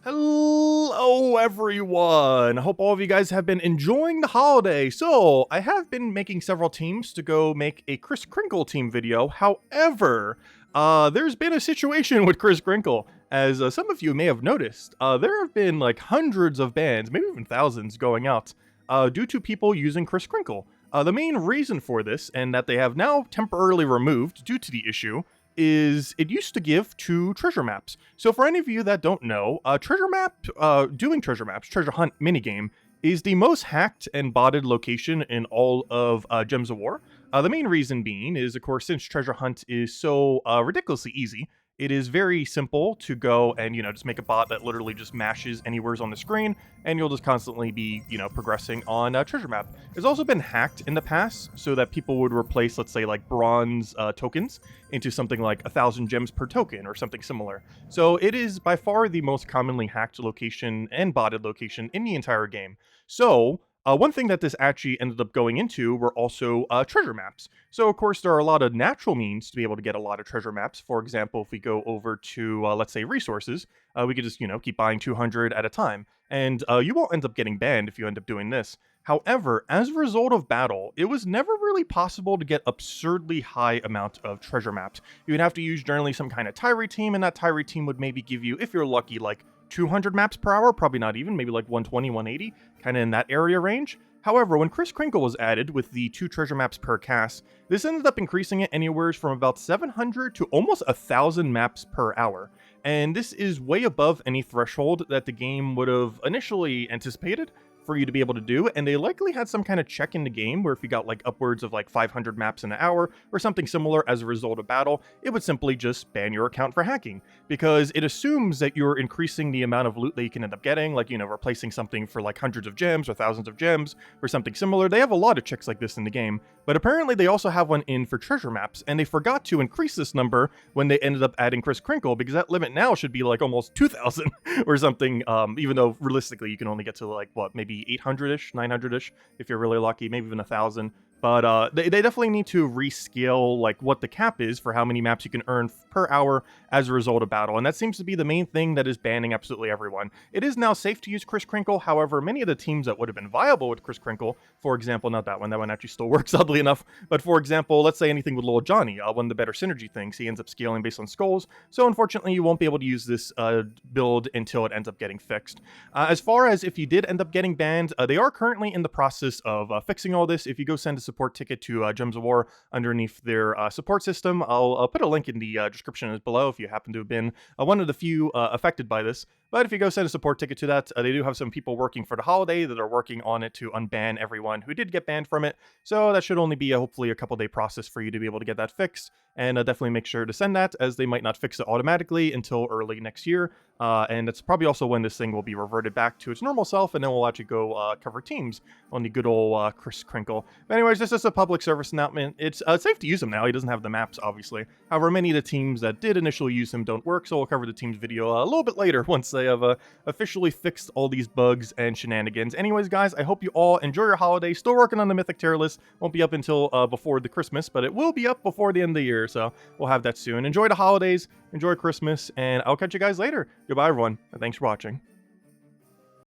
Hello everyone! I hope all of you guys have been enjoying the holiday. So, I have been making several teams to go make a Kris Krinkle team video. However, there's been a situation with Kris Krinkle. As some of you may have noticed, there have been like hundreds of bans, maybe even thousands going out, due to people using Kris Krinkle. The main reason for this, and that they have now temporarily removed due to the issue, is it used to give 2 treasure maps. So for any of you that don't know, doing treasure maps, treasure hunt minigame, is the most hacked and botted location in all of Gems of War. The main reason being is, of course, since treasure hunt is so ridiculously easy, it is very simple to go and, just make a bot that literally just mashes anywheres on the screen, and you'll just constantly be, progressing on a treasure map. It's also been hacked in the past so that people would replace, let's say, like bronze tokens into something like 1,000 gems per token or something similar. So it is by far the most commonly hacked location and botted location in the entire game. So, one thing that this actually ended up going into were also treasure maps. So, of course, there are a lot of natural means to be able to get a lot of treasure maps. For example, if we go over to, let's say, resources, we could just, keep buying 200 at a time. And you won't end up getting banned if you end up doing this. However, as a result of battle, it was never really possible to get absurdly high amount of treasure maps. You would have to use generally some kind of Tyree team, and that Tyree team would maybe give you, if you're lucky, like 200 maps per hour, probably not even, maybe like 120, 180, kind of in that area range. However, when Kris Krinkle was added with the 2 treasure maps per cast, this ended up increasing it anywhere from about 700 to almost 1,000 maps per hour. And this is way above any threshold that the game would have initially anticipated for you to be able to do, and they likely had some kind of check in the game where if you got like upwards of like 500 maps in an hour or something similar as a result of battle, it would simply just ban your account for hacking, because it assumes that you're increasing the amount of loot that you can end up getting, like, replacing something for like hundreds of gems or thousands of gems or something similar. They have a lot of checks like this in the game, but apparently they also have one in for treasure maps, and they forgot to increase this number when they ended up adding Kris Krinkle, because that limit now should be like almost 2,000 or something, even though realistically you can only get to like, what, maybe 800-ish, 900-ish, if you're really lucky, maybe even 1,000. But they definitely need to rescale like what the cap is for how many maps you can earn per hour as a result of battle, and that seems to be the main thing that is banning absolutely everyone. It is now safe to use Kris Krinkle. However, many of the teams that would have been viable with Kris Krinkle, for example, not that one actually still works oddly enough, but for example, let's say anything with Lil Johnny, one of the better synergy things, he ends up scaling based on skulls, so unfortunately you won't be able to use this build until it ends up getting fixed. As far as if you did end up getting banned, they are currently in the process of fixing all this. If you go send a support ticket to Gems of War underneath their support system, I'll put a link in the description below if you happen to have been one of the few affected by this. But if you go send a support ticket to that, they do have some people working for the holiday that are working on it to unban everyone who did get banned from it. So that should only be hopefully a couple-day process for you to be able to get that fixed. And definitely make sure to send that, as they might not fix it automatically until early next year. And that's probably also when this thing will be reverted back to its normal self, and then we'll actually go cover teams on the good old Kris Krinkle. But anyways, this is a public service announcement. It's safe to use him now. He doesn't have the maps, obviously. However, many of the teams that did initially use him don't work, so we'll cover the team's video a little bit later once they have officially fixed all these bugs and shenanigans. Anyways, guys, I hope you all enjoy your holiday. Still working on the Mythic tier list. Won't be up until before the Christmas, but it will be up before the end of the year, so we'll have that soon. Enjoy the holidays, enjoy Christmas, and I'll catch you guys later. Goodbye, everyone, and thanks for watching.